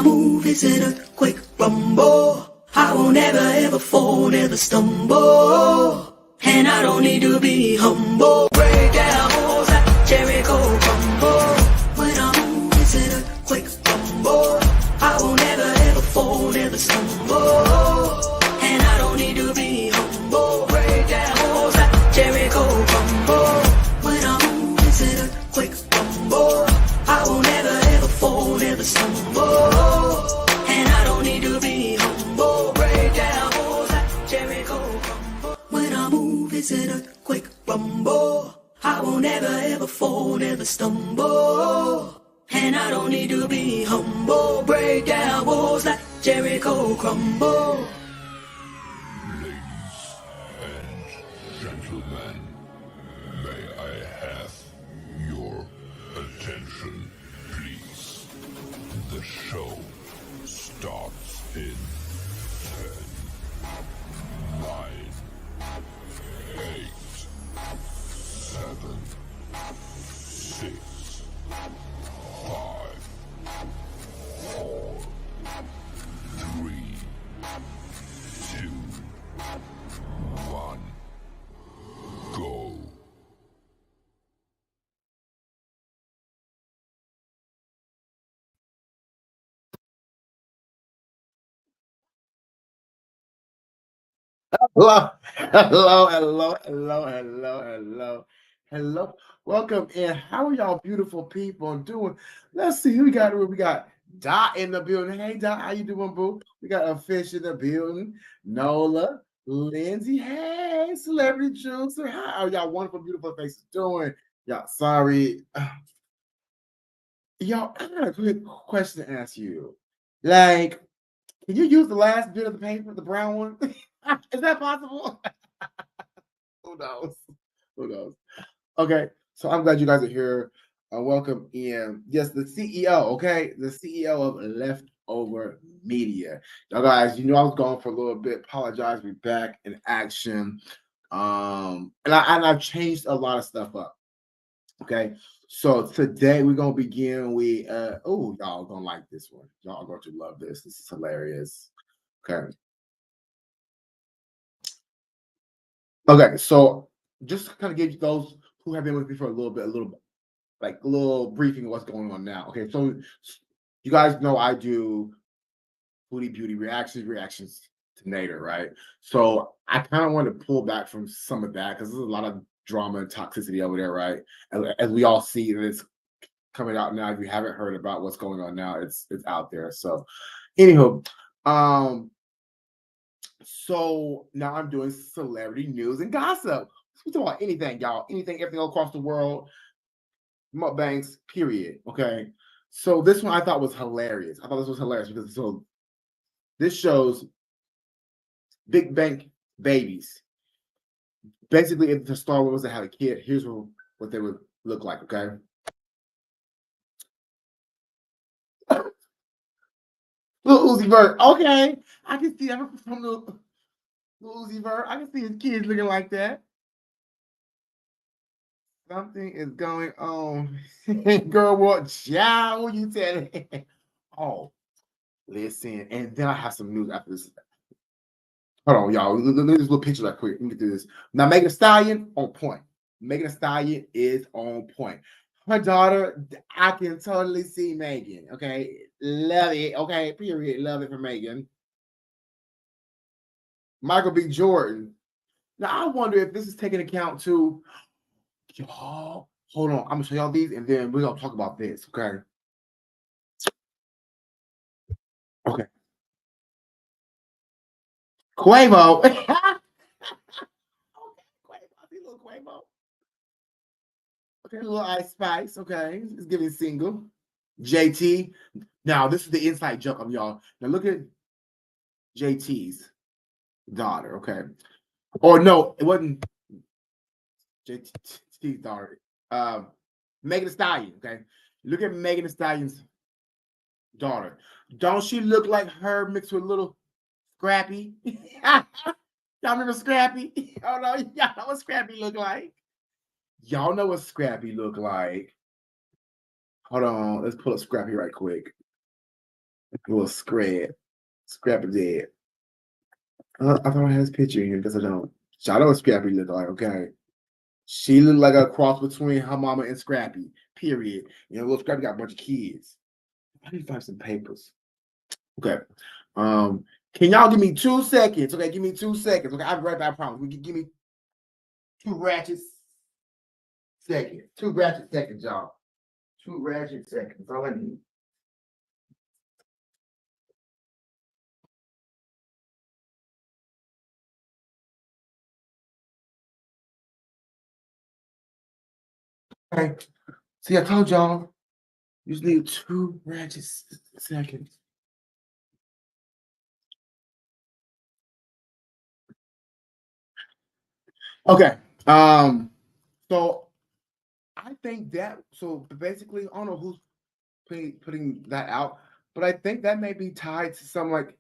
I move, it's an earthquake rumble. I won't ever ever fall, never stumble. And I don't need to be humble. Break down walls like Jericho crumble. When I move, it's an earthquake rumble. I won't ever ever fall, never stumble. And I don't need to be humble. Break down walls like Jericho crumble. When I move, it's an earthquake rumble. I won't ever ever fall, never stumble. And I don't need to be humble. Break down walls like Jericho crumble. When I move, it's an earthquake rumble. I won't ever ever fall, never stumble. And I don't need to be humble. Break down walls like Jericho crumble. Ladies and gentlemen, may I have your attention, please? The show starts in 10, 9, 8, 7, 6, 5, 4, 3, 2, 1, go. Hello. Welcome in. How are y'all beautiful people doing? Let's see who we got. We got Dot in the building. Hey Dot, how you doing, boo? We got a fish in the building. Nola, Lindsay. Hey, celebrity juicer. How are y'all wonderful, beautiful faces doing? Y'all, sorry. Y'all, I got a quick question to ask you. Like, can you use the last bit of the paper, the brown one? Is that possible? Who knows? Who knows? Okay, so I'm glad you guys are here. Welcome in. Yes, the CEO, okay? The CEO of Leftover Media. Now, guys, you know I was gone for a little bit. Apologize, we're back in action. And I've changed a lot of stuff up. Okay, so today we're gonna begin with oh, y'all gonna like this one. Y'all are going to love this. This is hilarious. Okay. Okay, so just to kind of give you those who have been with me for a little briefing of what's going on now. Okay, so you guys know I do foodie beauty reactions to Nader, right? So I kind of want to pull back from some of that because there's a lot of drama and toxicity over there, right? As we all see, and it's coming out now. If you haven't heard about what's going on now, it's out there. So, anywho, so now I'm doing celebrity news and gossip. We talk about anything, y'all, everything across the world, mukbangs, period. Okay. So this one I thought was hilarious. I thought this was hilarious because this shows Big Bang babies. Basically, if the Star Wars that had a kid, here's what they would look like. Okay. Little Uzi Vert. Okay, I can see that from the Uzi Vert. I can see his kids looking like that. Something is going on. Girl, what? Child, you tell it. Oh, listen. And then I have some news after this. Hold on, y'all. Let me just little picture that quick. Let me get through this. Now, Megan Thee Stallion, on point. Megan Thee Stallion is on point. Her daughter, I can totally see Megan. Okay. Love it. Okay. Period. Love it for Megan. Michael B. Jordan. Now, I wonder if this is taking account to y'all. Hold on. I'm going to show y'all these and then we're going to talk about this. Okay. Okay. Quavo. Okay, Quavo. I see a little Quavo. Okay, a little Ice Spice. Okay. It's giving single. JT. Now, this is the inside joke of y'all. Now, look at JT's daughter. Okay. Or no, it wasn't JT's daughter. Megan Thee Stallion. Okay. Look at Megan Thee Stallion's daughter. Don't she look like her mixed with a little Scrappy? Y'all remember Scrappy? Oh no, y'all know what Scrappy look like. Y'all know what Scrappy look like. Hold on, let's pull up Scrappy right quick. A little Scrappy dead. I thought I had his picture in here because I don't. So I know what Scrappy looked like, okay? She looked like a cross between her mama and Scrappy, period. You know, little Scrappy got a bunch of kids. I need to find some papers. Okay. Can y'all give me 2 seconds? Okay, give me 2 seconds. Okay, I'll be right back, I promise. We can give me 2 ratchet seconds. 2 ratchet seconds, y'all. 2 ratchet seconds. All I need. Okay. See, I told y'all. You just need 2 ratchet seconds. Okay. So I think that basically I don't know who's putting that out, but I think that may be tied to some like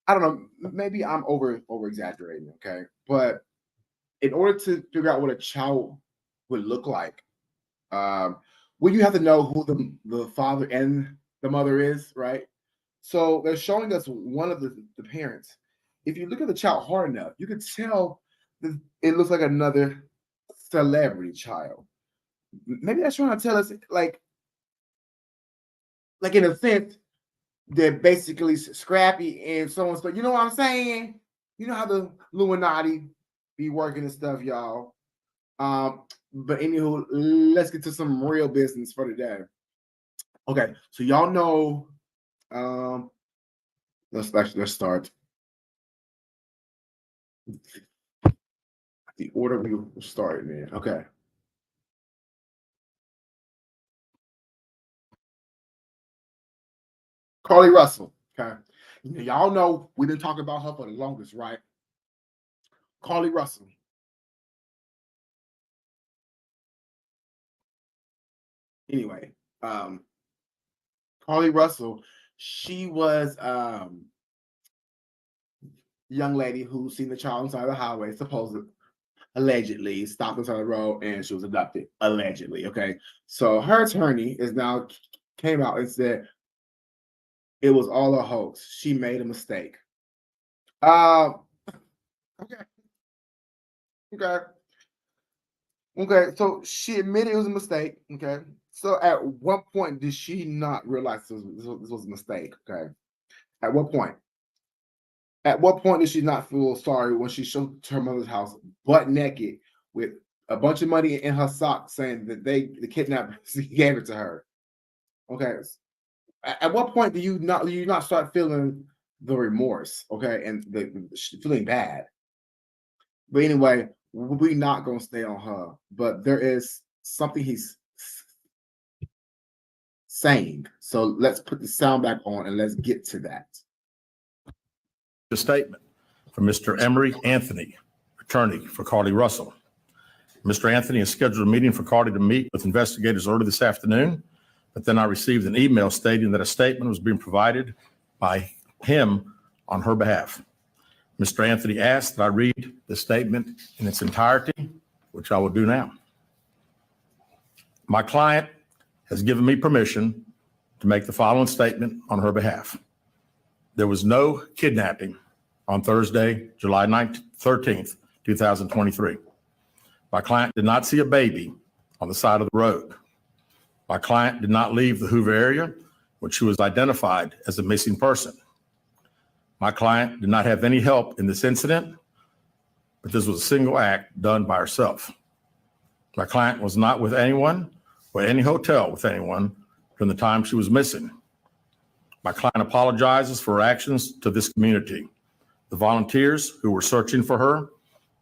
I don't know, maybe I'm over exaggerating, okay? But in order to figure out what a child would look like, well, you have to know who the father and the mother is, right? So they're showing us one of the parents. If you look at the child hard enough, you could tell that it looks like another celebrity child. Maybe that's trying to tell us, like in a sense, they're basically Scrappy and so on. So you know what I'm saying? You know how the Illuminati be working and stuff, y'all. But anywho, let's get to some real business for today. Okay, so y'all know. Let's start. The order we will start in. Okay. Carlee Russell. Okay. Y'all know we've been talking about her for the longest, right? Carlee Russell. Anyway, Carlee Russell, she was young lady who seen the child on the side of the highway, supposedly, allegedly, stopped on the side of the road, and she was abducted, allegedly. Okay. So her attorney is now came out and said it was all a hoax. She made a mistake. Okay. Okay. So she admitted it was a mistake. Okay. So at what point did she not realize this was a mistake? Okay. At what point? At what point did she not feel sorry when she showed to her mother's house butt naked with a bunch of money in her sock saying that the kidnappers gave it to her? Okay. At what point do you not start feeling the remorse, okay, and the feeling bad? But anyway, we're not gonna stay on her. But there is something he's saying. So let's put the sound back on and let's get to that. A statement from Mr. Emery Anthony, attorney for Carlee Russell. Mr. Anthony has scheduled a meeting for Carlee to meet with investigators early this afternoon, but then I received an email stating that a statement was being provided by him on her behalf. Mr. Anthony asked that I read the statement in its entirety, which I will do now. My client has given me permission to make the following statement on her behalf. There was no kidnapping on Thursday, July 13th, 2023. My client did not see a baby on the side of the road. My client did not leave the Hoover area when she was identified as a missing person. My client did not have any help in this incident, but this was a single act done by herself. My client was not with anyone or any hotel with anyone during the time she was missing. My client apologizes for her actions to this community, the volunteers who were searching for her,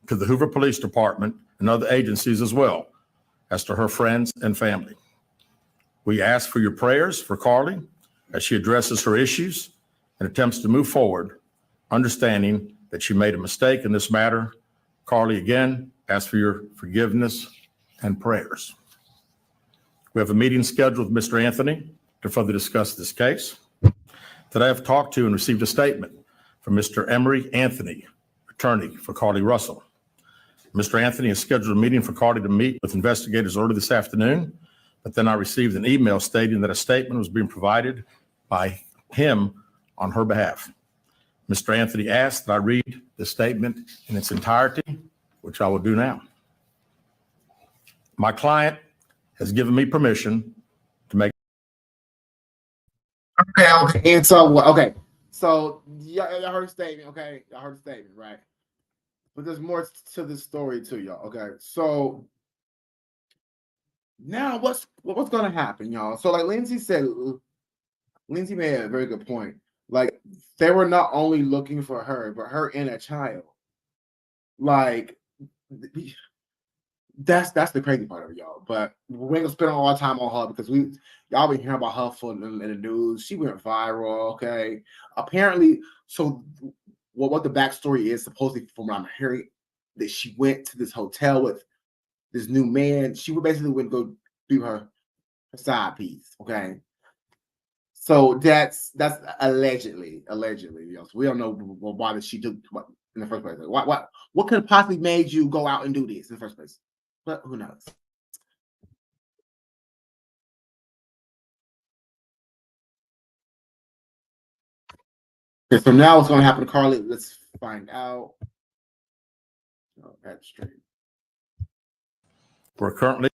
to the Hoover Police Department and other agencies as well, as to her friends and family. We ask for your prayers for Carlee as she addresses her issues and attempts to move forward, understanding that she made a mistake in this matter. Carlee, again, ask for your forgiveness and prayers. We have a meeting scheduled with Mr. Anthony to further discuss this case. Today I've talked to and received a statement from Mr. Emery Anthony, attorney for Carlee Russell. Mr. Anthony has scheduled a meeting for Carlee to meet with investigators early this afternoon, but then I received an email stating that a statement was being provided by him on her behalf. Mr. Anthony asked that I read the statement in its entirety, which I will do now. My client has given me permission to make. Okay. And so, okay. So, y'all heard the statement, okay? Y'all heard the statement, right? But there's more to this story too, y'all, okay? So, now what's going to happen, y'all? So, like Lindsay said, Lindsay made a very good point. Like, they were not only looking for her, but her and a child. Like, that's the crazy part of it, y'all. But we ain't gonna spend all our time on her because y'all been hearing about her in the news. She went viral, okay? Apparently, so what the backstory is, supposedly from what I'm hearing, that she went to this hotel with this new man. She would basically went go do her side piece, okay? So that's allegedly, y'all. So we don't know why did she do what in the first place. What could have possibly made you go out and do this in the first place? But who knows? Okay, so now what's going to happen to Carlee? Let's find out. Oh, that's straight. We're currently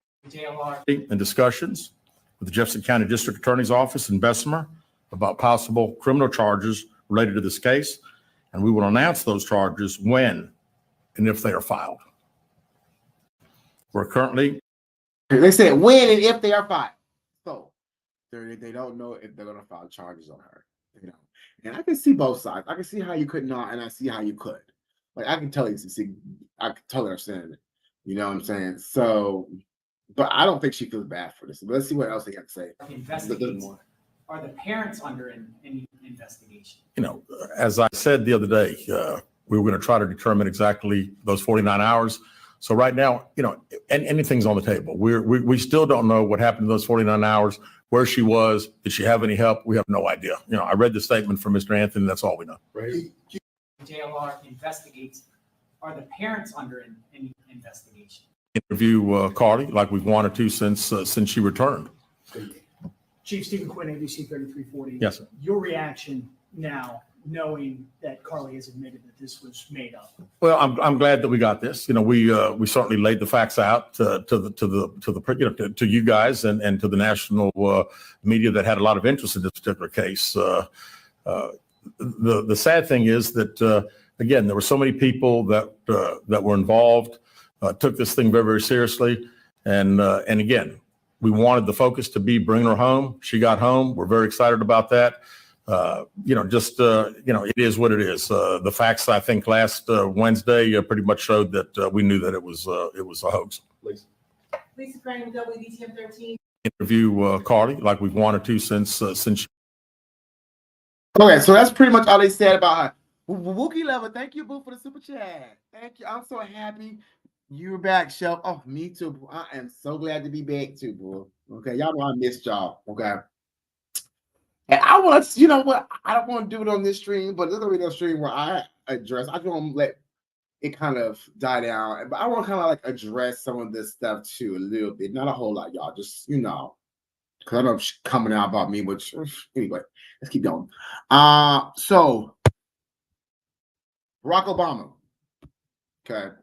in discussions with the Jefferson County District Attorney's Office in Bessemer about possible criminal charges related to this case, and we will announce those charges when and if they are filed. We're currently. They said when and if they are filed. So they don't know if they're going to file charges on her. You know, and I can see both sides. I can see how you could not, and I see how you could. Like I can tell you, I can totally understand it. You know what I'm saying? So, but I don't think she feels bad for this. But let's see what else they have to say. Are the parents under any investigation? You know, as I said the other day, we were going to try to determine exactly those 49 hours. So right now, you know, anything's on the table. We still don't know what happened in those 49 hours, where she was. Did she have any help? We have no idea. You know, I read the statement from Mr. Anthony. That's all we know. Right. JLR investigates. Are the parents under any investigation? Interview Carlee like we've wanted to since she returned. Chief Stephen Quinn, ABC 3340. Yes, sir. Your reaction now, knowing that Carlee has admitted that this was made up? Well, I'm glad that we got this. You know, we certainly laid the facts out to you guys and to the national media that had a lot of interest in this particular case. The sad thing is that again, there were so many people that were involved, took this thing very, very seriously, and again, we wanted the focus to be bringing her home. She got home. We're very excited about that. You know, it is what it is. The facts, I think, last Wednesday pretty much showed that we knew that it was a hoax. Lisa Crane, WDTM 13. Interview Carlee like we've wanted to since she. Okay, so that's pretty much all they said about her. Wookie Lover, thank you, boo, for the super chat. Thank you. I'm so happy you're back, Shelf. Oh, me too, boo. I am so glad to be back too, boo. Okay, y'all know I missed y'all. Okay. And I want to, you know what? I don't want to do it on this stream, but there's gonna be no stream where I address. I just want to let it kind of die down, but I want to kind of like address some of this stuff too a little bit, not a whole lot, y'all. Just because I know she's coming out about me. Which anyway, let's keep going. So Barack Obama, okay,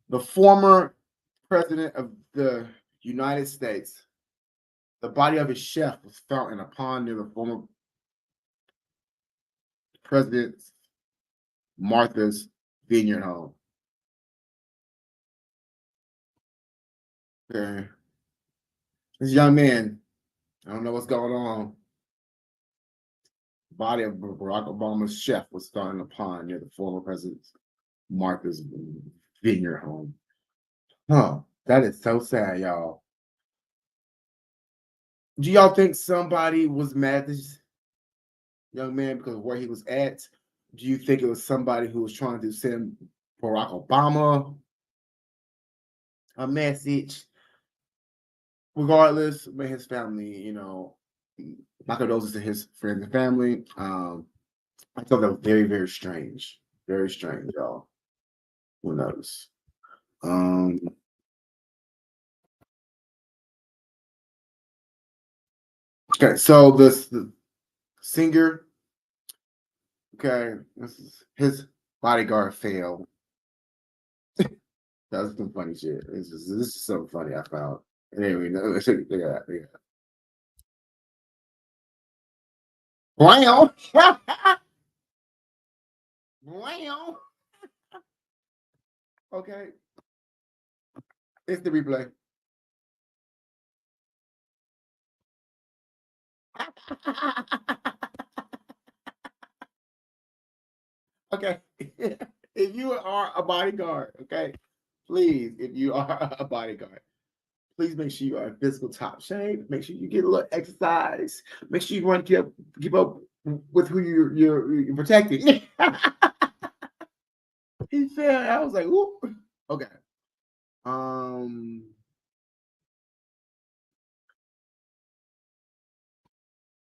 the former president of the United States. The body of his chef was found in a pond near the former president's Martha's Vineyard home. Okay. This young man, I don't know what's going on. The body of Barack Obama's chef was found in a pond near the former president's Martha's Vineyard home. Huh. That is so sad, y'all. Do y'all think somebody was mad at this young man because of where he was at? Do you think it was somebody who was trying to send Barack Obama a message? Regardless, with his family, my condolences to his friends and family. I thought that was very, very strange. Very strange, y'all. Who knows? Okay, so singer. Okay, this is his bodyguard failed. That's some funny shit. This is something funny I found. Anyway, no, look at that. Look at that. Wow. Wow. Okay. It's the replay. Okay. If you are a bodyguard, okay, please, if you are a bodyguard, please make sure you are in physical top shape. Make sure you get a little exercise. Make sure you keep up with who you're protecting. He said, I was like, ooh. Okay.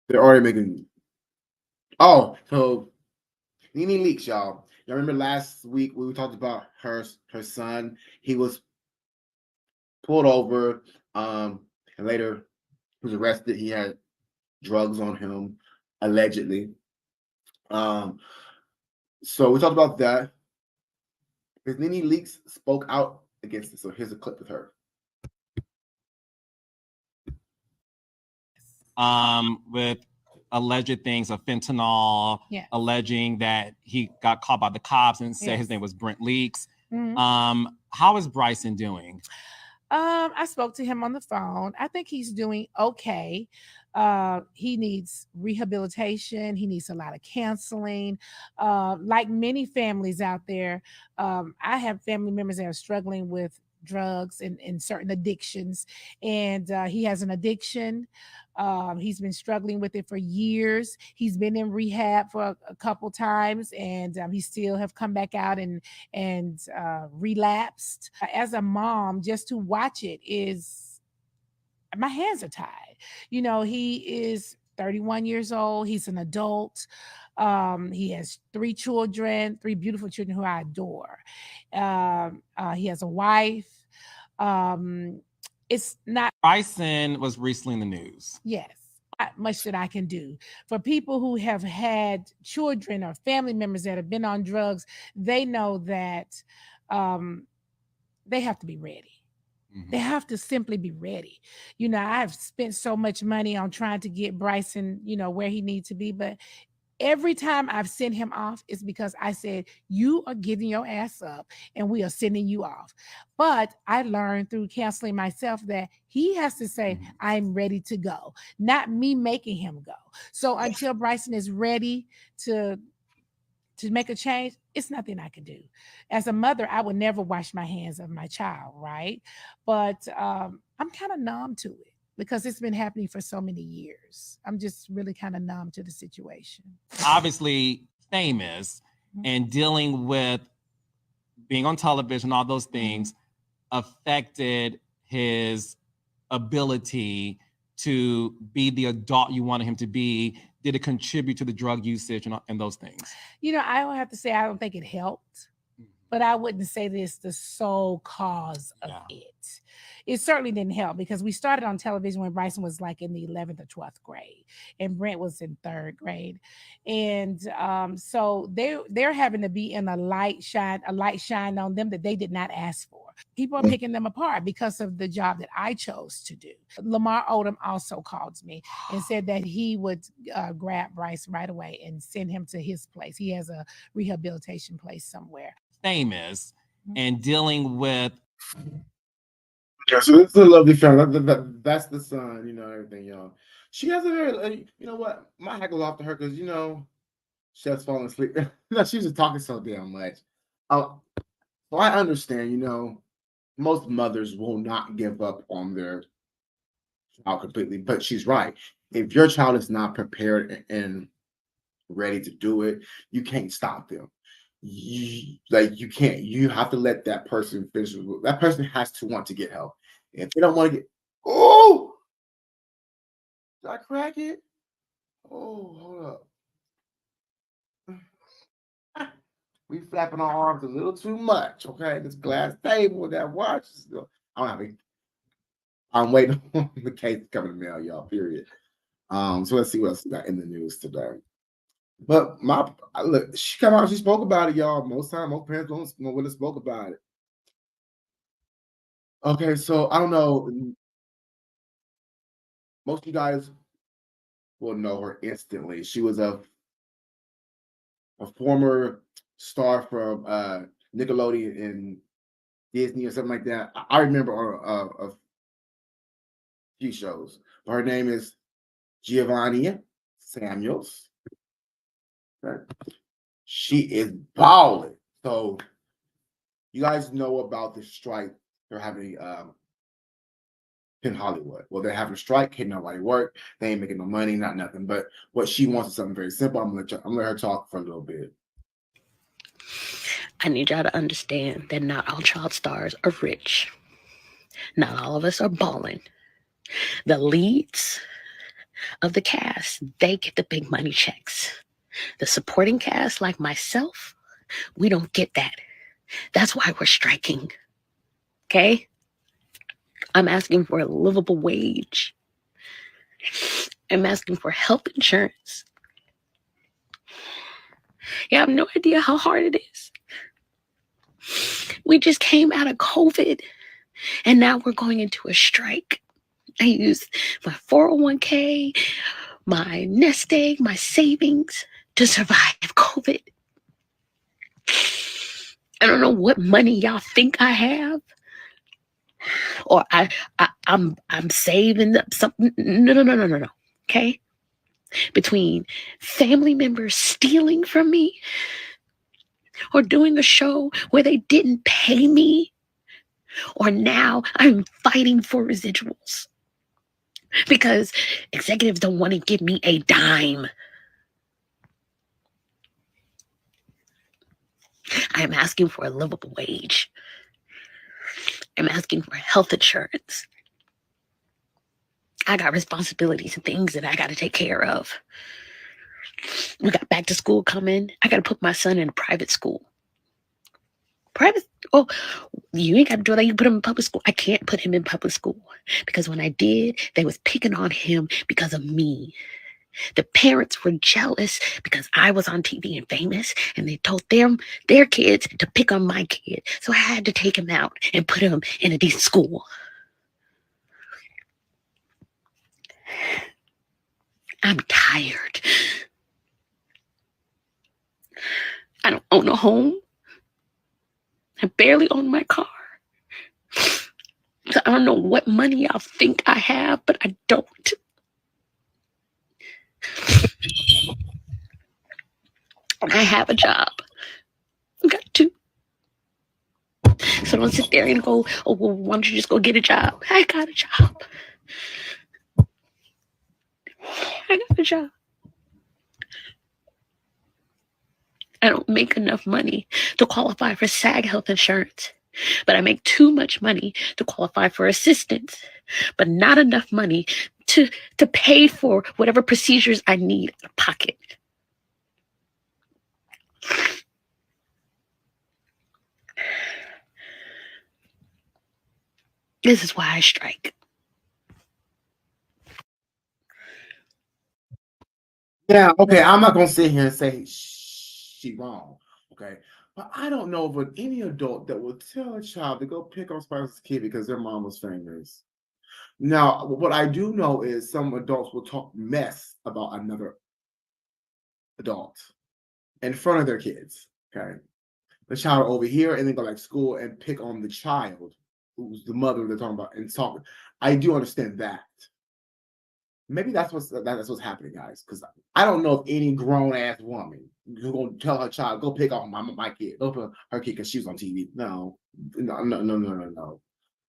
They're already making. Oh, so NeNe Leakes, y'all. Y'all remember last week we talked about her son? He was pulled over, and later he was arrested. He had drugs on him, allegedly. So we talked about that. Because NeNe Leakes spoke out against it. So here's a clip with her. With alleged things of fentanyl, Yeah. alleging that he got caught by the cops and said Yes. his name was Brent Leakes. Mhm. How is Bryson doing? I spoke to him on the phone. I think he's doing okay. He needs rehabilitation. He needs a lot of counseling. Like many families out there, I have family members that are struggling with drugs and certain addictions, and he has an addiction. He's been struggling with it for years. He's been in rehab for a couple times, and he still have come back out and relapsed. As a mom, just to watch it is, my hands are tied. You know, he is 31 years old. He's an adult. He has 3 beautiful children who I adore. He has a wife. It's not. Bryson was recently in the news. Yes. Not much that I can do. For people who have had children or family members that have been on drugs, they know that they have to be ready. Mhm. They have to simply be ready. You know, I've spent so much money on trying to get Bryson, you know, where he needs to be, but every time I've sent him off, it's because I said, you are getting your ass up and we are sending you off. But I learned through counseling myself that he has to say, I'm ready to go, not me making him go. So until Bryson is ready to make a change, it's nothing I can do. As a mother, I would never wash my hands of my child, right? But I'm kind of numb to it because it's been happening for so many years. I'm just really kind of numb to the situation. Obviously famous and dealing with being on television, all those things affected his ability to be the adult you wanted him to be. Did it contribute to the drug usage and those things? You know, I don't have to say I don't think it helped, but I wouldn't say this the sole cause of it. It certainly didn't help because we started on television when Bryson was like in the 11th or 12th grade and Brent was in 3rd grade. And so they're having to be in a light shine on them that they did not ask for. People are picking them apart because of the job that I chose to do. Lamar Odom also called me and said that he would grab Bryce right away and send him to his place. He has a rehabilitation place somewhere. Famous and dealing with. Yeah, so this is a lovely family. That's the son, you know, everything, y'all. She has a very, you know what? My hat goes off to her because, you know, Chef's falling asleep. No, she's just talking so damn much. So I understand, you know, most mothers will not give up on their child completely, but she's right. If your child is not prepared and ready to do it, you can't stop them. You can't. You have to let that person finish. That person has to want to get help. If they don't want to get, oh, did I crack it? Oh, hold up. We flapping our arms a little too much. Okay, this glass table that watch. I don't have it. I'm waiting on the case to come in the mail, y'all. Period. So let's see what else we got in the news today. But look, she come out, she spoke about it, y'all. Most parents don't really spoke about it. Okay, so I don't know. Most of you guys will know her instantly. She was a former star from Nickelodeon and Disney or something like that. I remember a few shows. But her name is Giovonnie Samuels. Okay. She is balling. So you guys know about the strike they're having in Hollywood. Well, they're having a strike, can't nobody work, they ain't making no money, not nothing. But what she wants is something very simple. I'm gonna let her talk for a little bit. I need y'all to understand that not all child stars are rich. Not all of us are balling. The leads of the cast, they get the big money checks. The supporting cast, like myself, we don't get that. That's why we're striking. Okay? I'm asking for a livable wage. I'm asking for health insurance. You have no idea how hard it is. We just came out of COVID, and now we're going into a strike. I use my 401k, my nest egg, my savings to survive COVID. I don't know what money y'all think I have, or I'm saving up something. No. Okay, between family members stealing from me, or doing a show where they didn't pay me, or now I'm fighting for residuals because executives don't want to give me a dime. I am asking for a livable wage. I'm asking for health insurance. I got responsibilities and things that I got to take care of. We got back to school coming. I got to put my son in a private school. Oh, you ain't got to do that. You put him in public school. I can't put him in public school because when I did, they was picking on him because of me. The parents were jealous because I was on TV and famous, and they told their kids to pick on my kid. So I had to take him out and put him in a decent school. I'm tired. I don't own a home. I barely own my car. So I don't know what money y'all think I have, but I don't. I have a job. I got two. So don't sit there and go, oh, well, why don't you just go get a job? I got a job. I got a job. I don't make enough money to qualify for SAG health insurance, but I make too much money to qualify for assistance, but not enough money to pay for whatever procedures I need out of pocket. This is why I strike. Yeah, okay. I'm not gonna sit here and say she wrong, okay? But I don't know of any adult that would tell a child to go pick on Spicer's kid because their mom was famous. Now, what I do know is some adults will talk mess about another adult in front of their kids. Okay, the child over here, and then go like school and pick on the child who's the mother they're talking about and talk. I do understand that. Maybe that's what's happening, guys. Because I don't know if any grown ass woman who's gonna tell her child go pick on my kid, go pick her kid because she was on TV. No.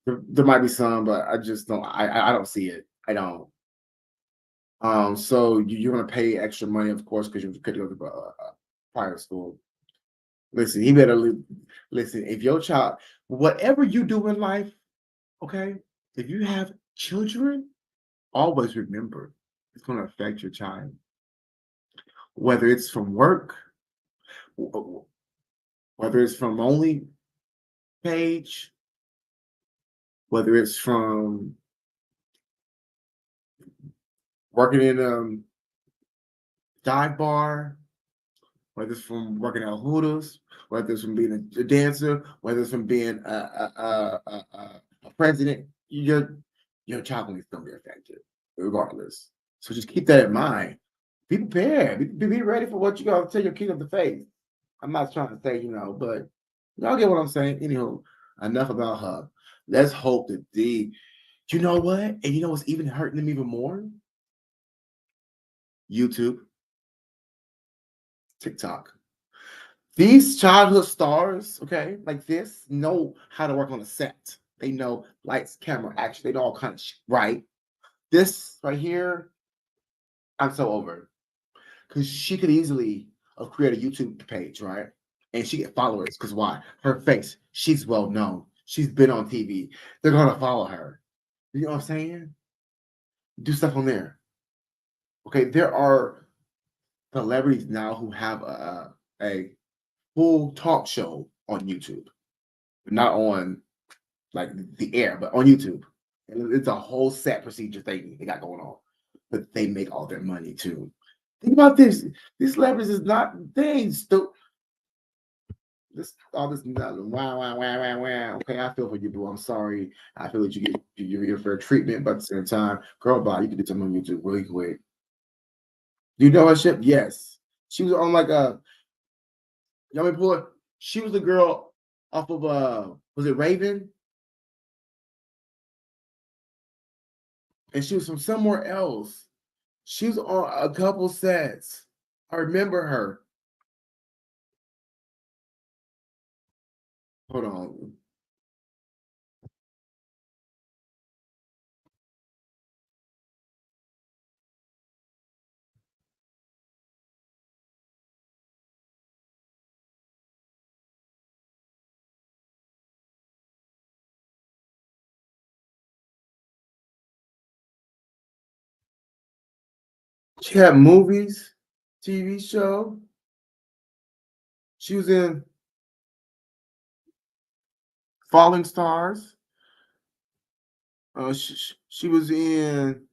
There might be some, but I just don't. I don't see it. I don't. So you're gonna pay extra money, of course, because you could go to private school. Listen, he better listen. If your child, whatever you do in life, okay, if you have children, always remember it's going to affect your child, whether it's from work, whether it's from only page, whether it's from working in dive bar, whether it's from working at Hooters, whether it's from being a dancer, whether it's from being a president, your child is going to be affected regardless. So just keep that in mind. Be prepared. Be ready for what you got to tell your kid of the face. I'm not trying to say, but y'all get what I'm saying. Anywho, enough about her. Let's hope that you know what? And you know what's even hurting them even more? YouTube, TikTok. These childhood stars, okay, like this, know how to work on a set. They know lights, camera, action. They know all kinds of shit, right? This right here, I'm so over it. Because she could easily create a YouTube page, right? And she get followers. Because why? Her face. She's well known. She's been on TV. They're going to follow her. You know what I'm saying? Do stuff on there. Okay, there are celebrities now who have a full talk show on YouTube. Not on like the air, but on YouTube. And it's a whole set procedure thing they got going on. But they make all their money too. Think about this. These celebrities is not, they ain't stupid. All this nothing. Wow. Okay, I feel for you, boo. I'm sorry. I feel that you get your fair treatment, but at the same time, girl, bye. You can do something on YouTube really quick. Do you know her shit? Yes. She was on like y'all may pull it. She was the girl off of was it Raven? And she was from somewhere else. She was on a couple sets. I remember her. Hold on. She had movies, TV show. She was in Falling Stars. She was in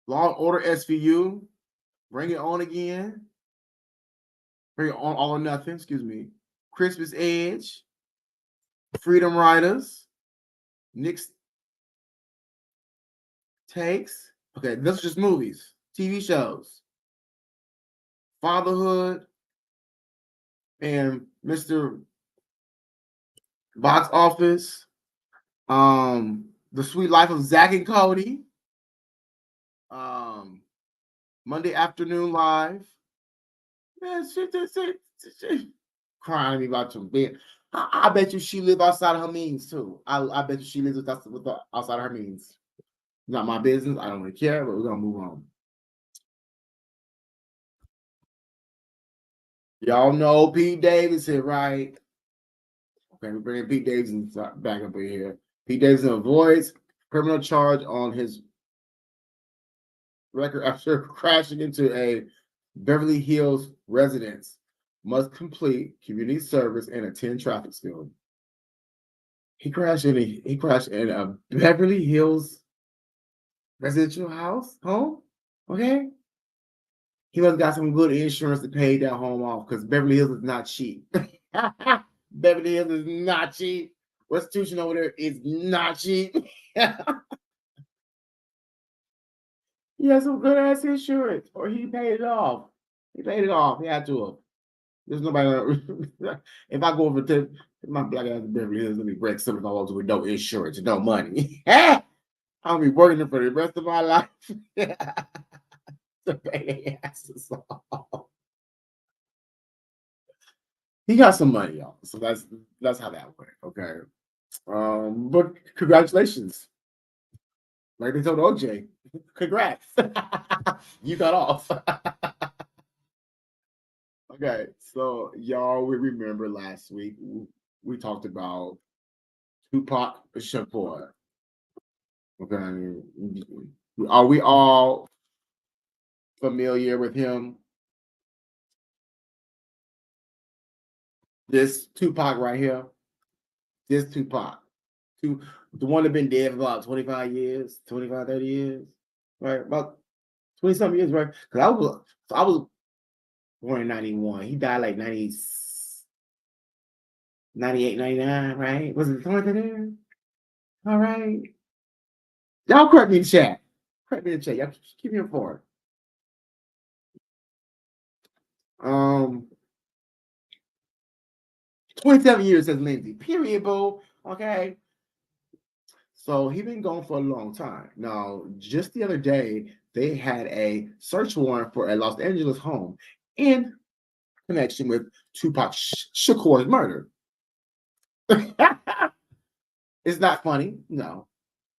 Law and Order SVU. Bring It On Again. Bring It On All or Nothing. Excuse me. Christmas Edge. Freedom Riders. Nick's Takes. Okay, this is just movies, TV shows. Fatherhood and Mr. Box Office. The Sweet Life of Zach and Cody. Monday Afternoon Live. Man, she crying me about some bed. I bet you she lives outside of her means too. I bet you she lives outside of her means. Not my business. I don't really care, but we're gonna move on. Y'all know Pete Davidson, right? Okay, we're bringing Pete Davidson back up in here. Pete Davidson avoids criminal charge on his record after crashing into a Beverly Hills residence. Must complete community service and attend traffic school. He crashed in a Beverly Hills residential home. Okay. He must have got some good insurance to pay that home off because Beverly Hills is not cheap. Beverly Hills is not cheap. Restitution over there is not cheap. He has some good ass insurance, or he paid it off. He paid it off. He had to have. There's nobody. If I go over to my black ass in Beverly Hills, let me break something all over with no insurance and no money. I'll be working for the rest of my life to pay their asses off. He got some money, y'all. So that's how that went. Okay. But congratulations. Like they told OJ, congrats. You got off. Okay, so y'all will remember last week we talked about Tupac Shakur. Okay. Are we all familiar with him? This Tupac right here. This Tupac. The one that been dead for about 25 years, 25, 30 years. right? About 20-something years, right? Because I was born in 91. He died like 90, 98, 99, right? Was it something like that there? All right. Y'all correct me in the chat. Correct me in the chat. Y'all keep me informed. 27 years says Lindsay. Period, boo. Okay. So he been gone for a long time. Now, just the other day, they had a search warrant for a Los Angeles home in connection with Tupac Shakur's murder. It's not funny. No.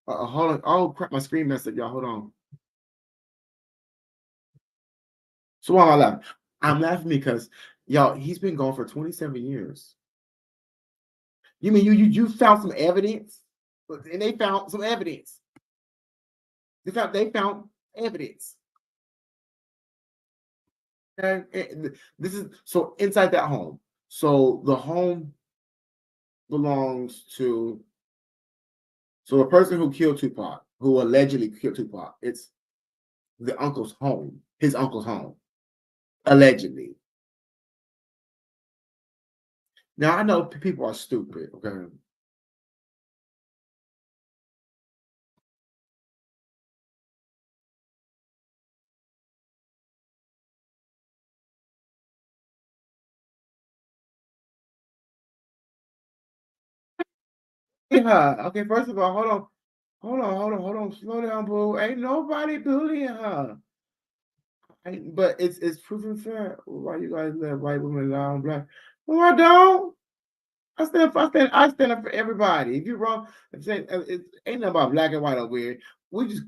Hold on. Oh, crap. My screen messed up, y'all. Hold on. So why am I laughing? I'm laughing because, y'all, he's been gone for 27 years. You mean you found some evidence? And they found some evidence. They found evidence. And this is so inside that home. So the home belongs to the person who killed Tupac, who allegedly killed Tupac. It's the uncle's home, his uncle's home, allegedly. Now I know people are stupid, okay? Yeah. Okay, first of all, hold on. Slow down, boo. Ain't nobody bullying her. But it's proven fair. Why you guys let white women lie on black? No, I don't. I stand up for everybody. If you're wrong, it ain't nothing about black and white over here. We just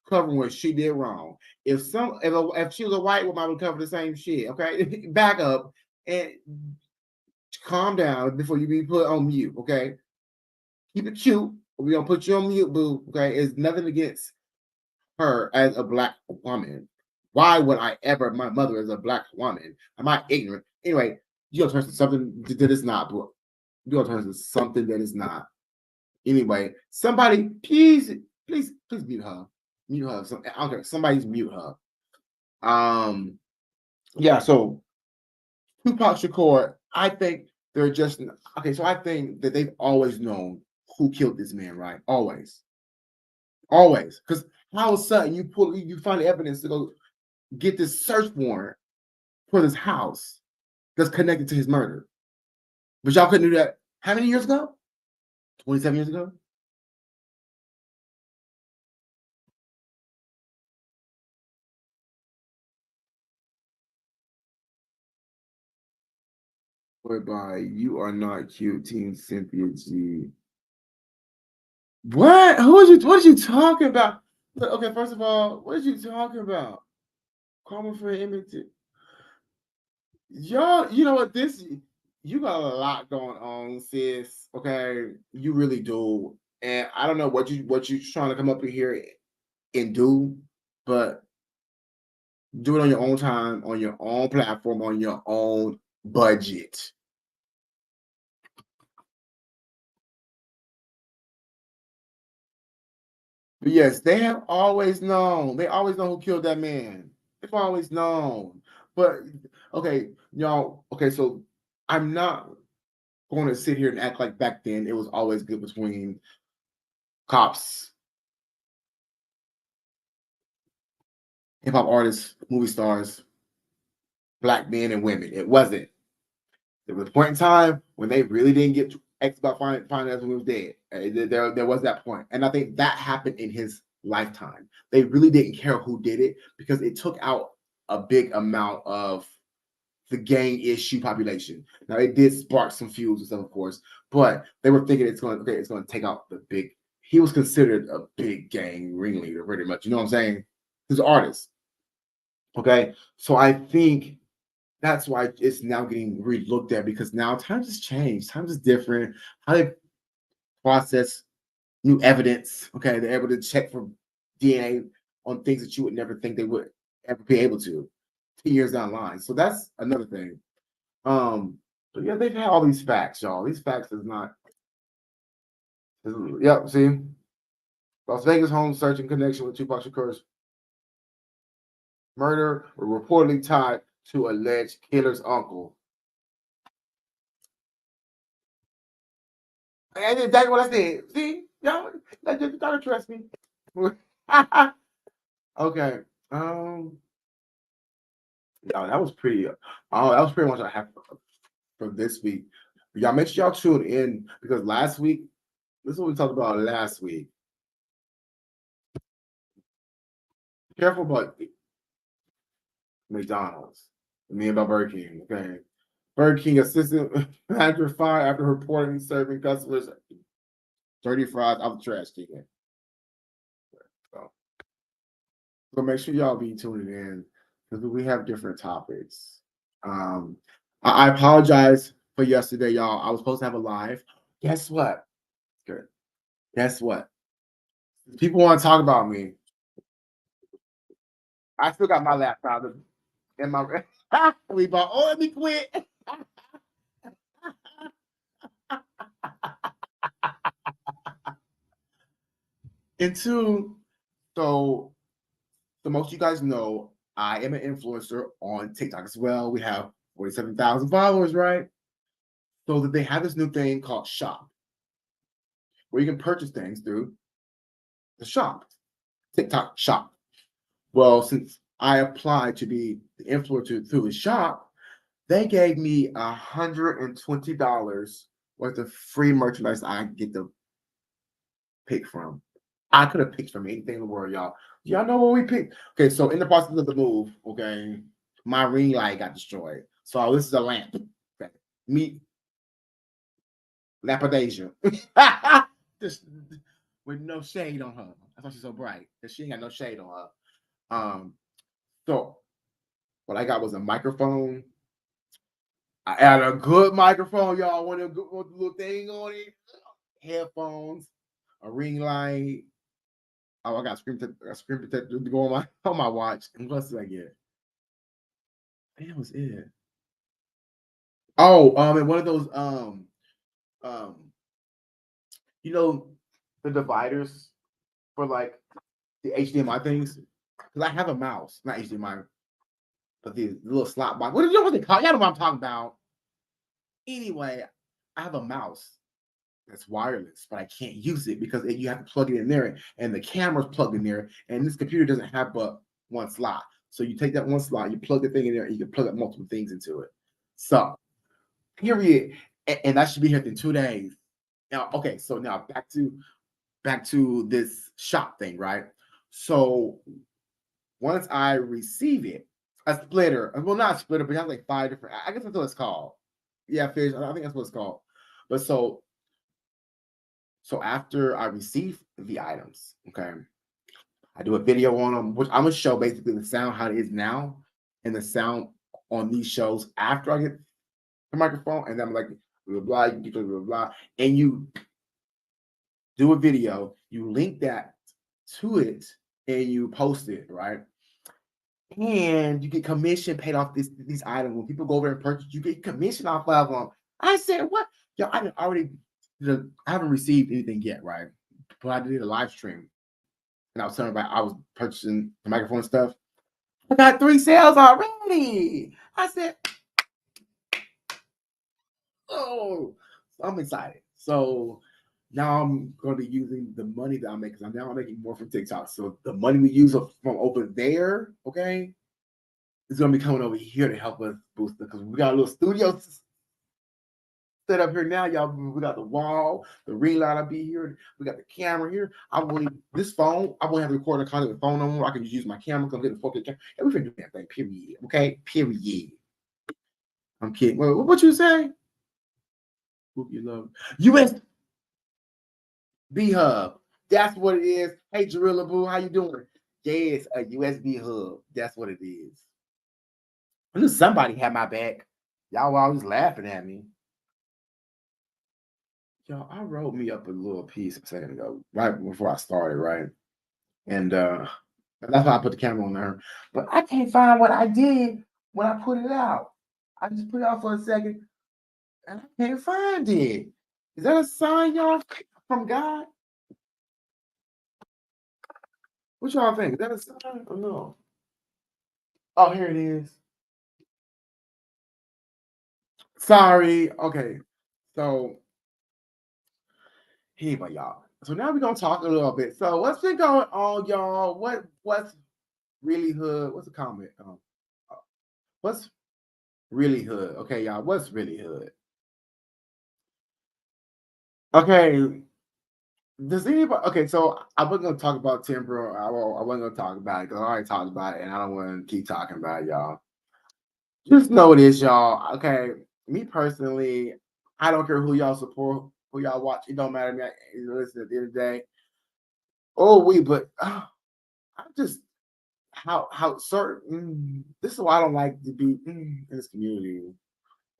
covering what she did wrong. If she was a white woman, I would cover the same shit. Okay, back up and calm down before you be put on mute. Okay, keep it cute. We're gonna put you on mute, boo. Okay, it's nothing against her as a black woman. Why would I ever? My mother is a black woman. Am I ignorant? Anyway, you gonna turn to something that is not, boo. You gonna turn to something that is not. Anyway, somebody, please mute her. Mute her. I don't care. Somebody's mute her. Yeah. So Tupac Shakur, I think they're just okay. So I think that they've always known who killed this man, right? Always, because all of a sudden you find evidence to go get this search warrant for this house that's connected to his murder. But y'all couldn't do that how many years ago? 27 years ago? Whereby you are not cute, Team Cynthia G. What? What are you talking about? Okay, first of all, what are you talking about? Karma for image. Y'all, you know what? You got a lot going on, sis. Okay, you really do. And I don't know what you trying to come up in here and do, but do it on your own time, on your own platform, on your own budget. But yes, they have always known. They always know who killed that man. They've always known. But okay, y'all. Okay, so I'm not going to sit here and act like back then it was always good between cops, hip hop artists, movie stars, black men and women. It wasn't. There was a point in time when they really didn't get X about finding out when he was dead. There was that point. And I think that happened in his lifetime. They really didn't care who did it because it took out a big amount of the gang issue population. Now it did spark some feuds and stuff, of course, but they were thinking it's going to take out the big. He was considered a big gang ringleader, pretty much. You know what I'm saying? He's an artist. Okay, so I think that's why it's now getting re-looked at because now times has changed. Times is different. How they process new evidence. Okay, they're able to check for DNA on things that you would never think they would ever be able to 2 years down the line. So that's another thing. But yeah, they've had all these facts, y'all. These facts is not. Yep, see, Las Vegas home search in connection with Tupac Shakur's murder were reportedly tied to alleged killer's uncle. And that's what I said. See, y'all gotta trust me. Okay. Y'all, that was pretty. Oh, that was pretty much what I have for this week. Y'all make sure y'all tune in because last week, this is what we talked about last week. Careful about McDonald's. Me about Burger King. Okay. Burger King assistant manager fired after reporting serving customers 30 fries out the trash can. So make sure y'all be tuning in because we have different topics. I apologize for yesterday, y'all. I was supposed to have a live. Guess what? Good. Guess what? People want to talk about me. I still got my laptop in my. We bought. Oh, let me quit. And two, so most of you guys know I am an influencer on TikTok as well. We have 47,000 followers, right? So that they have this new thing called Shop, where you can purchase things through the shop, TikTok Shop. Well, since I applied to be the influencer through the shop, they gave me $120 worth of free merchandise I get to pick from. I could have picked from anything in the world, y'all. Y'all know what we picked? Okay, so in the process of the move, okay, my ring light got destroyed. So this is a lamp. Okay. Meet Lapidasia. Just with no shade on her. That's why she's so bright. Because she ain't got no shade on her. So what I got was a microphone. I had a good microphone, y'all. One of the good with the little thing on it. Headphones, a ring light. Oh, I got screen protector to go on my watch. And what else did I get? That was it. Oh, and one of those you know, the dividers for like the HDMI things. Because I have a mouse, not HDMI, but the little slot box. What do you know what they call? Y'all know what I'm talking about. Anyway, I have a mouse that's wireless, but I can't use it because you have to plug it in there, and the camera's plugged in there, and this computer doesn't have but one slot. So you take that one slot, you plug the thing in there, and you can plug up multiple things into it. So, period. And that should be here in 2 days. Now, okay, so now back to this shop thing, right? So once I receive it, a splitter, well, not a splitter, but it has like 5 different, I guess that's what it's called. Yeah, fish, I think that's what it's called. But so after I receive the items, okay, I do a video on them, which I'm gonna show basically the sound how it is now and the sound on these shows after I get the microphone, and then I'm like, blah, blah, you get blah, blah, and you do a video, you link that to it, and you post it, right? And you get commission paid off these items. When people go over and purchase, you get commission off of them. I said, what? Yo, I haven't received anything yet, right? But I did a live stream. And I was telling about I was purchasing the microphone stuff. I got 3 sales already. I said, oh, I'm excited. So now I'm going to be using the money that I make because I'm making more from TikTok. So the money we use from over there, okay, is going to be coming over here to help us boost it because we got a little studio set up here now, y'all. We got the wall, the ring light will be here. We got the camera here. This phone, I won't have to record a content with the phone no more. I can just use my camera, come get the 4K camera. And we can do that thing, period. Okay? Period. I'm kidding. What you say? Whoop you love. USB hub. That's what it is. Hey, Jarilla Boo, how you doing? Yes, a USB hub. That's what it is. I knew somebody had my back. Y'all were always laughing at me. Yo, I wrote me up a little piece a second ago, right before I started, right? And that's why I put the camera on her. But I can't find what I did when I put it out. I just put it out for a second, and I can't find it. Is that a sign, y'all, from God? What y'all think? Is that a sign or no? Oh, here it is. Sorry. Okay. So anyway, y'all. So now we're gonna talk a little bit. So what's been going on, y'all? What's really hood? What's the comment? What's really hood? Okay, y'all. What's really hood? Okay. Does anybody? Okay, so I wasn't gonna talk about Timber. I wasn't gonna talk about it because I already talked about it, and I don't want to keep talking about it, y'all. Just know this, y'all. Okay, me personally, I don't care who y'all support, who y'all watch. It don't matter to me. Listen, at the end of the day, but I'm just how certain. This is why I don't like to be in this community.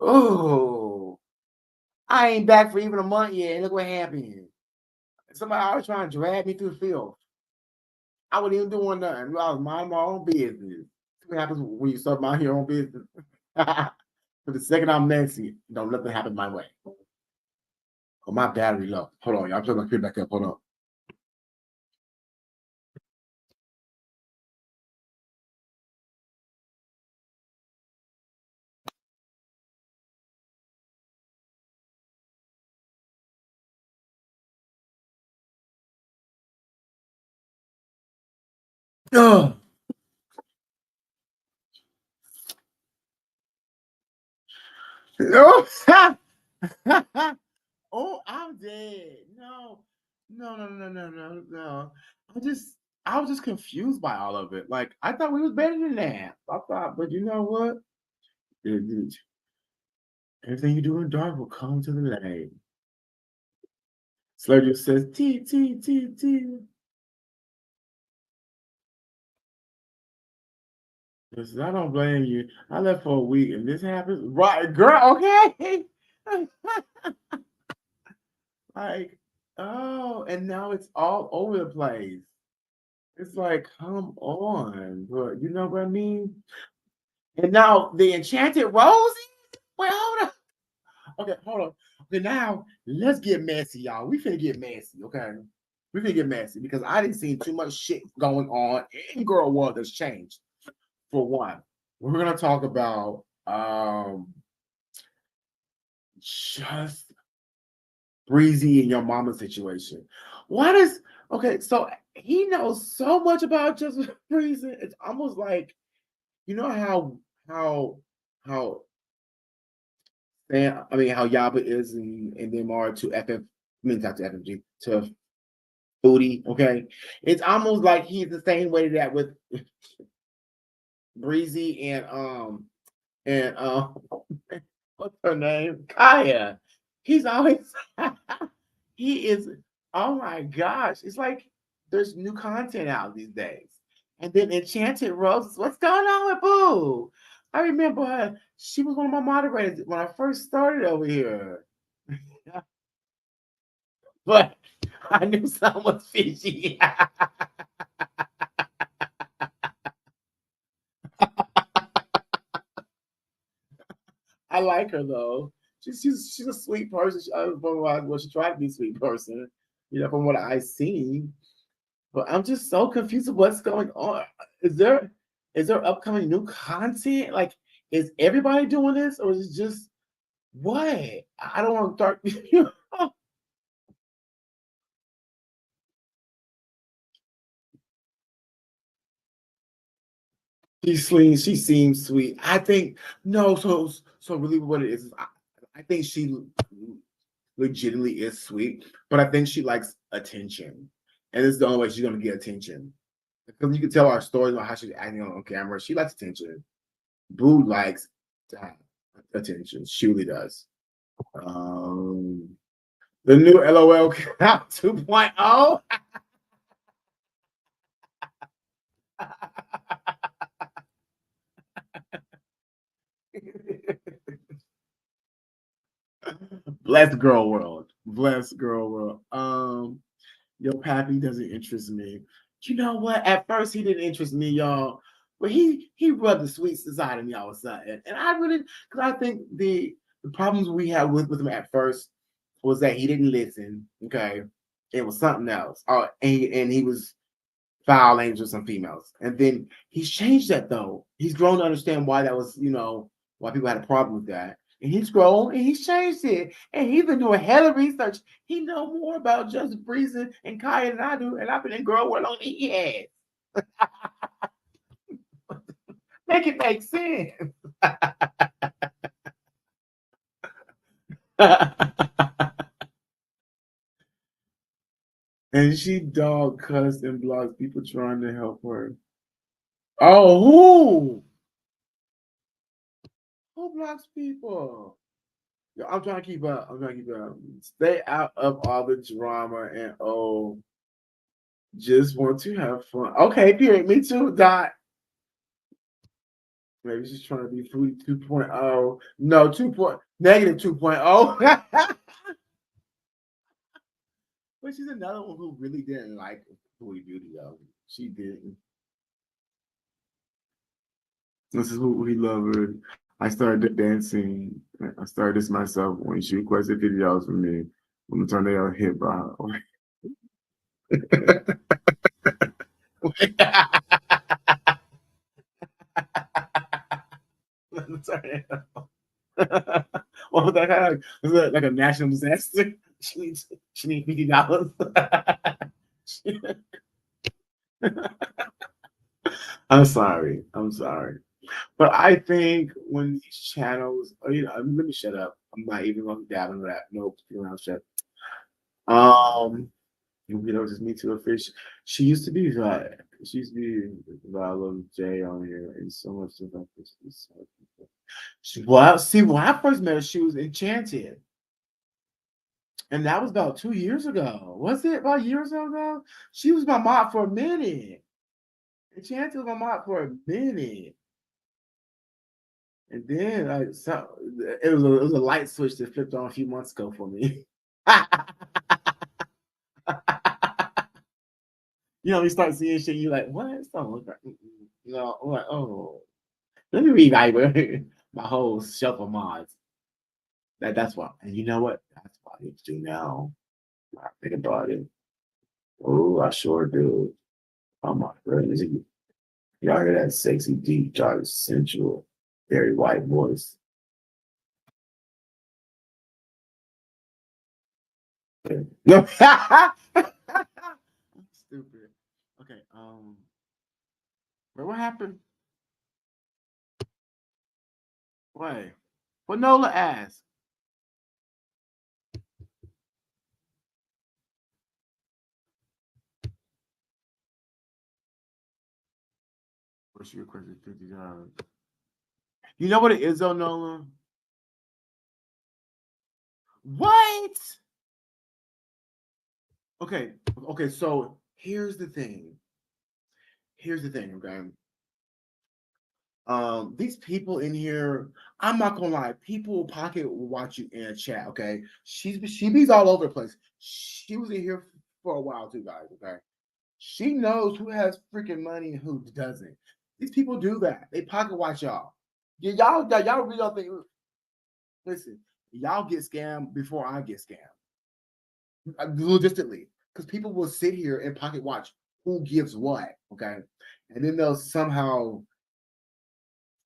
Oh, I ain't back for even a month yet. And look what happened. Somebody always trying to drag me through the field. I wasn't even doing nothing. I was minding my own business. What happens when you start minding your own business? For the second I'm Nancy, don't let nothing happen my way. Oh, my battery low. Hold on, y'all. I'm trying to pick back up. Hold on. Oh, oh, I'm dead. No, no. I was just confused by all of it. Like I thought we was better than that. I thought, but you know what? Everything you do in dark will come to the light. Slur just says T T T T. Listen, I don't blame you. I left for a week and this happens. Right, girl, okay. Like, oh, and now it's all over the place. It's like, come on, but you know what I mean? And now the enchanted Rosie? Wait, hold on. Okay, hold on. Okay, now let's get messy, y'all. We finna get messy, okay? We finna get messy because I didn't see too much shit going on in Girl World that's changed. For one, we're gonna talk about just Breezy and your mama situation. What is okay? So he knows so much about just Breezy. It's almost like you know how how Yaba is and them are to FF. I mean not to FFG to Booty. Okay, it's almost like he's the same way that with Breezy and what's her name? Kaya. He's always he is oh my gosh. It's like there's new content out these days. And then Enchanted Roses. What's going on with Boo? I remember her. She was one of my moderators when I first started over here. But I knew someone was fishy. I like her though. She's a sweet person. She tried to be a sweet person, from what I seen. But I'm just so confused of what's going on. Is there upcoming new content? Like, is everybody doing this, or is it just what? I don't want to start. She seems sweet. I think no. So really, what it is I think she legitimately is sweet, but I think she likes attention, and this is the only way she's gonna get attention. Because you can tell our stories about how she's acting on camera. She likes attention. Boo likes to have attention. She really does. The new LOL Count 2.0. Bless girl world. Bless girl world. Your pappy doesn't interest me. You know what? At first he didn't interest me, y'all. But he rubbed the sweet side of me all of a sudden. And I really because I think the problems we had with him at first was that he didn't listen. Okay. It was something else. And he was foul language with some females. And then he's changed that though. He's grown to understand why that was, why people had a problem with that. And he's grown and he's changed it. And he's been doing hella research. He know more about Justice Breezen and Kaya than I do. And I've been in girl world on he has. Make it make sense. And she dog cussed and blocked people trying to help her. Oh, who? Who blocks people? Yo, I'm trying to keep up. Stay out of all the drama and just want to have fun. Okay, period. Me too, Dot. Maybe she's trying to be food 2.0. No, negative 2.0. But she's another one who really didn't like Foodie Beauty, though. She didn't. This is who we love her. I started dancing. I started this myself when she requested videos from me. When the tornado hit by her. What was that? Was that like a national disaster? She needs $50. I'm sorry. But I think when these channels, let me shut up. I'm not even going to dab into that. Nope, shut. Just Me Too Fish. She used to be that. She used to be Viola J on here and so much stuff like this. When I first met her, she was Enchanted. And that was about 2 years ago. Was it about a year or so ago? She was my mod for a minute. Enchanted was my mod for a minute. And then it was a light switch that flipped on a few months ago for me. You start seeing shit, you're like, what? It's not look like, I'm like, oh, let me reevaluate my whole shelf of mods. That's why. And you know what? That's what I need to do now. I think about it. Oh, I sure do. Oh my goodness. Y'all hear that sexy, deep, dark, sensual, very white voice. No. Stupid. Okay, what happened? Wait. What Nola asked? Or she requested $50. You know what it is though, Nola? What? Okay, so here's the thing, okay? These people in here, I'm not gonna lie, people pocket watch you in a chat, okay? She be's all over the place. She was in here for a while too, guys, okay? She knows who has freaking money and who doesn't. These people do that. They pocket watch y'all. Y'all really don't think, listen, y'all get scammed before I get scammed. Logistically, because people will sit here and pocket watch who gives what, okay? And then they'll somehow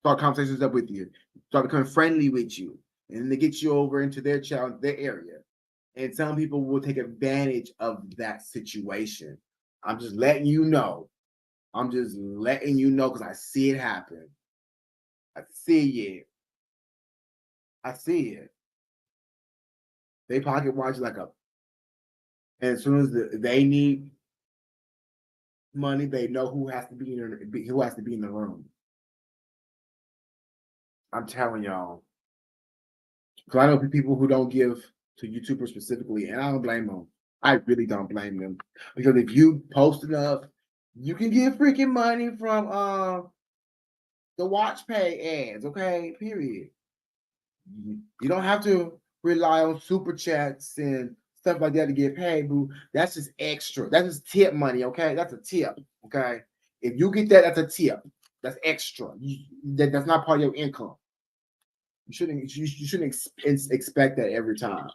start conversations up with you, start becoming friendly with you, and then they get you over into their chat, their area. And some people will take advantage of that situation. I'm just letting you know. Because I see it happen. I see it. They pocket watch like a. And as soon as they need money, they know who has to be in the room. I'm telling y'all. Because I know people who don't give to YouTubers specifically, and I don't blame them. I really don't blame them. Because if you post enough, you can get freaking money from the watch pay ads, okay? Period. You don't have to rely on super chats and stuff like that to get paid, boo. That's just extra. That's just tip money, okay? That's a tip, okay? If you get that, that's a tip. That's extra. That's not part of your income. You shouldn't expect that every time.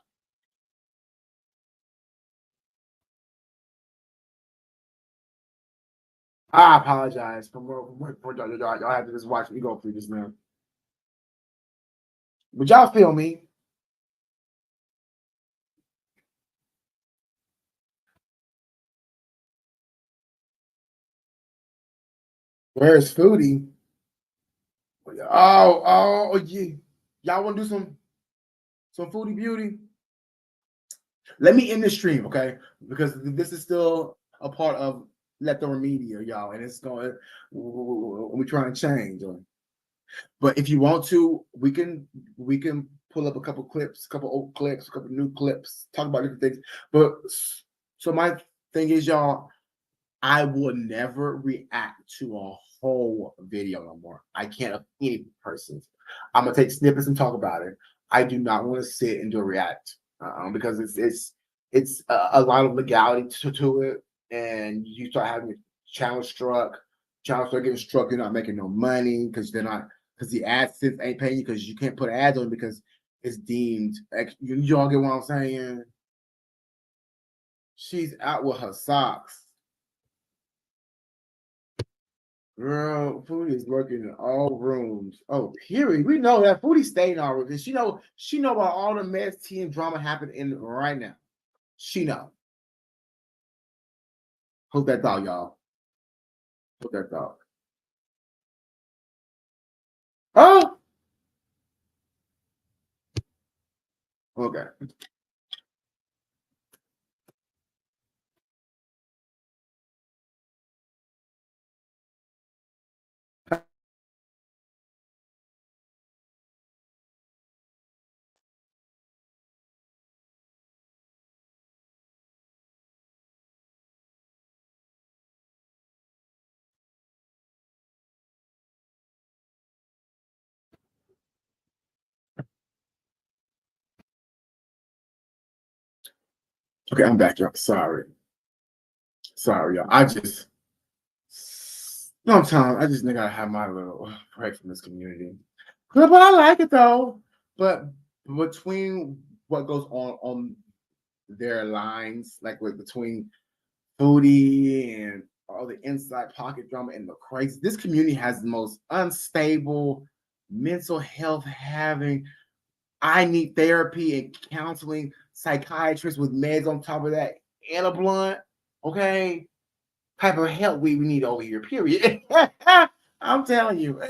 I apologize for y'all have to just watch me go through this now. But y'all feel me? Where's Foodie? Oh, yeah. Y'all want to do some Foodie beauty? Let me end the stream, okay? Because this is still a part of leftover media, y'all, and it's going. We're trying to change. But if you want to, we can pull up a couple clips, a couple old clips, a couple new clips, talk about different things. But so my thing is, y'all, I will never react to a whole video no more. I can't of any person. I'm gonna take snippets and talk about it. I do not want to sit and do a react because it's a lot of legality to it, and you start having channel struck. Channel start getting struck. You're not making no money because they're not because the AdSense ain't paying you because you can't put ads on because it's deemed. You all get what I'm saying? She's out with her socks. Girl, Foodie is working in all rooms. Oh, period. We know that Foodie stayed in our room. And she know about all the mess, tea, and drama happening in right now. She know. Hold that thought, y'all. Hold that thought. Oh, okay. Okay, I'm back, y'all. Sorry, y'all. Sometimes I just gotta have my little break from this community. But I like it though. But between what goes on their lines, like between Foodie and all the inside pocket drama and the crazy. This community has the most unstable mental health having. I need therapy and counseling, psychiatrists with meds on top of that, and a blunt. Okay, type of help we need over here. Period. I'm telling you.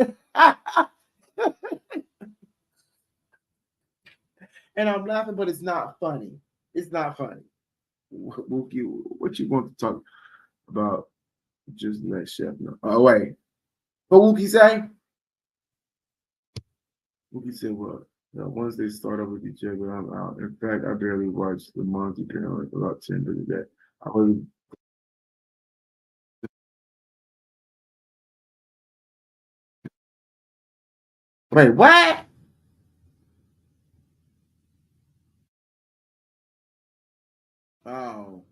And I'm laughing, but it's not funny. It's not funny. Wookie, what you want to talk about? Just let Chef know. Oh wait, what Wookie say? Wookie said what? Once they start up with each other, I'm out. In fact, I barely watched the Monty Channel like about 10 minutes a day. I was wait, what? Oh.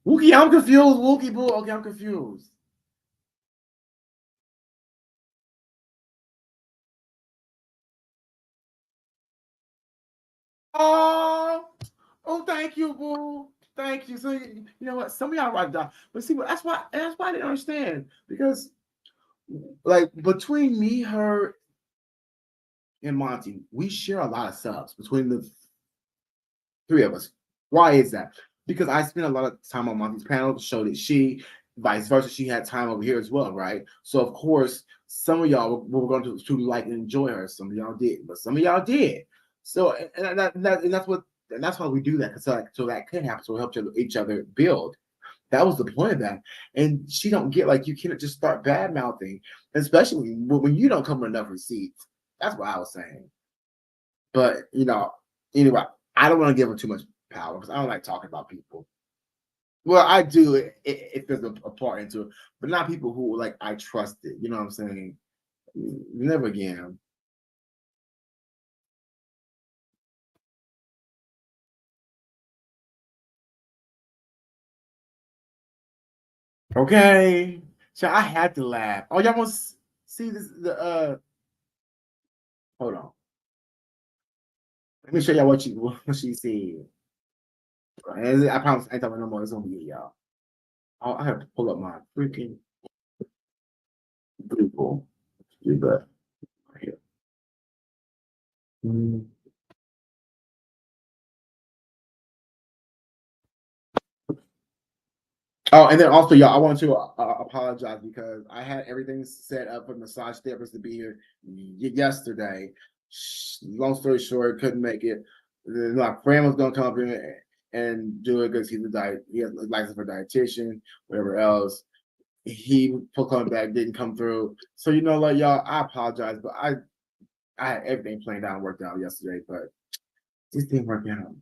Wookie, I'm confused. Wookie boo. Okay, I'm confused. Oh, thank you, boo. Thank you. So you know what? Some of y'all right down. But see, that's why I didn't understand. Because like between me, her, and Monty, we share a lot of subs between the three of us. Why is that? Because I spent a lot of time on Monty's panel to show that vice versa, she had time over here as well, right? So of course, some of y'all were going to like and enjoy her. Some of y'all did, but some of y'all did. So and that's why we do that. So that could happen. So we help each other build. That was the point of that. And she don't get like you can't just start bad mouthing, especially when you don't come with enough receipts. That's what I was saying. But anyway, I don't want to give her too much power because I don't like talking about people. Well, I do if there's a part into it, but not people who like I trust it. You know what I'm saying? Never again. Okay. So I had to laugh. Oh, y'all want to see this? Hold on. Let me show y'all what she said. And I promise I ain't talking no more. It's gonna be it, y'all. I have to pull up my freaking Google. Do that right here. Oh, and then also, y'all, I want to apologize because I had everything set up for the massage therapist to be here yesterday. Long story short, couldn't make it. My friend was gonna come up here and do it because he has a license for dietitian, whatever else. He put coming back, didn't come through. So you know, like y'all, I apologize, but I had everything planned out and worked out yesterday, but just didn't work out.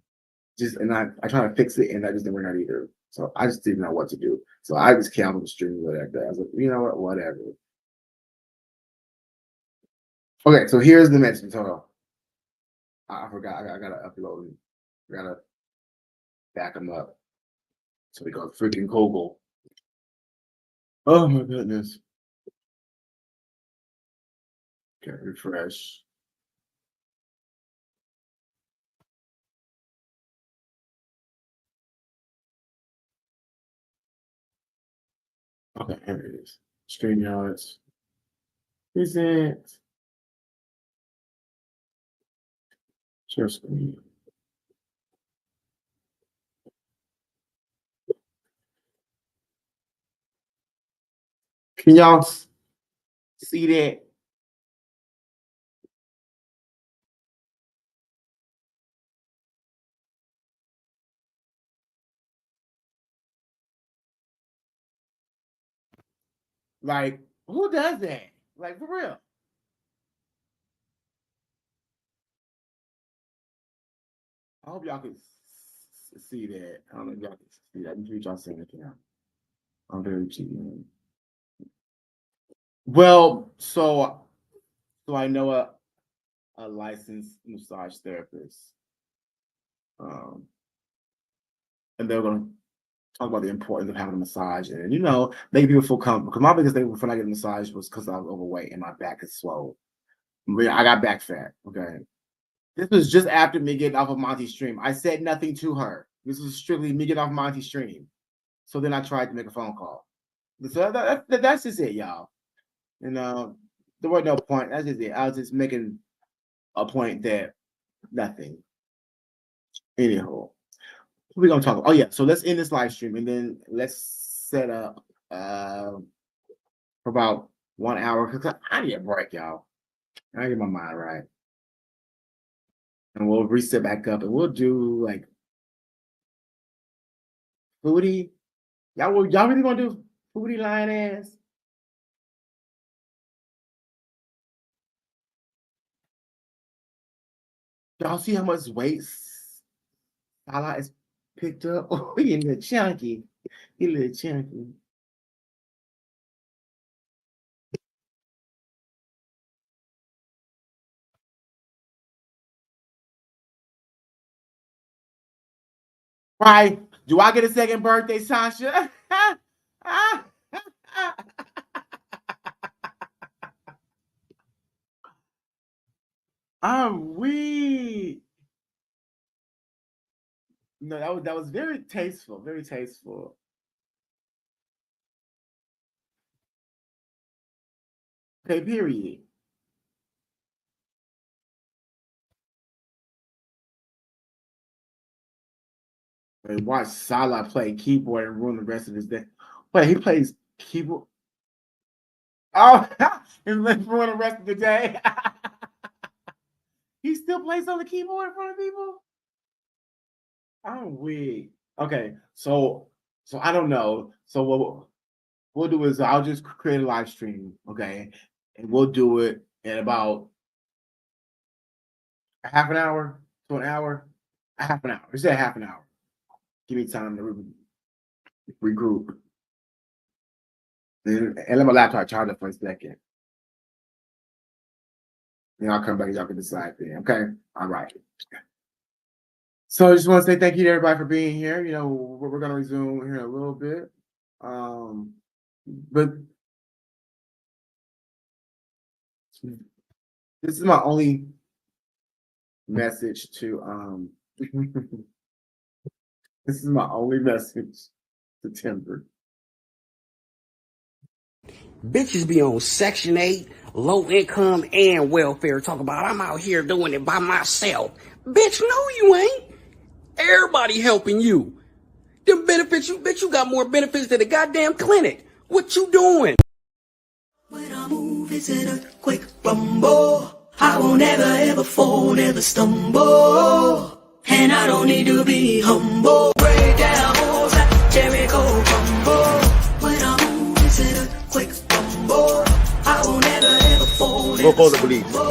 And I tried to fix it and that just didn't work out either. So I just didn't know what to do. So I just canceled the stream like that. I was like, you know what, whatever. Okay, so here's the message. Hold on. I forgot. I gotta upload them. I gotta back them up. So we go freaking Google. Oh my goodness. Okay, refresh. Okay, here it is. StreamYards. Present. Share screen. Can y'all see that? Like, who does that? Like, for real. I hope y'all can see that. I don't know if y'all can see that. I'm sure y'all seeing it now. I'm very cheating. Well, so I know a licensed massage therapist. And they're gonna talk about the importance of having a massage and you know, make people feel comfortable. Because my biggest thing before I get a massage was because I was overweight and my back is swollen. I got back fat. Okay. This was just after me getting off of Monty's stream. I said nothing to her. This was strictly me getting off Monty's stream. So then I tried to make a phone call. So that's just it, y'all. And there was no point. That's just it. I was just making a point that nothing. Anyhow, what we gonna talk about? Oh yeah, so let's end this live stream and then let's set up for about 1 hour because I need a break, y'all. I get my mind right, and we'll reset back up and we'll do like foodie. Y'all really gonna do foodie line ass? Y'all see how much weight Salah is picked up? Oh, he a little chunky. He a little chunky. Right? Do I get a second birthday, Sasha? I'm weak. No, that was very tasteful, very tasteful. Okay, period. Wait, watch Salah play keyboard and ruin the rest of his day. Wait, he plays keyboard. Oh, and ruin the rest of the day. He still plays on the keyboard in front of people. I'm weak. Okay, so I don't know. So what we'll do is I'll just create a live stream, okay, and we'll do it in about a half an hour to an hour, a half an hour. We say half an hour. Give me time to regroup. And let my laptop charge up for a second. Then I'll come back and y'all can decide then. Okay. All right. So I just want to say thank you to everybody for being here. You know, we're gonna resume here in a little bit. But this is my only message to This is my only message to Timber. Bitches be on Section 8, low income, and welfare. Talk about I'm out here doing it by myself. Bitch, no, you ain't. Everybody helping you. Them benefits, bitch, you got more benefits than a goddamn clinic. What you doing? When I move, it's an earthquake rumble. I won't ever ever fall, never stumble. And I don't need to be humble. Break down walls like Jericho crumble. When I move, it's an earthquake rumble. I won't ever ever fall, Go never for the police. stumble.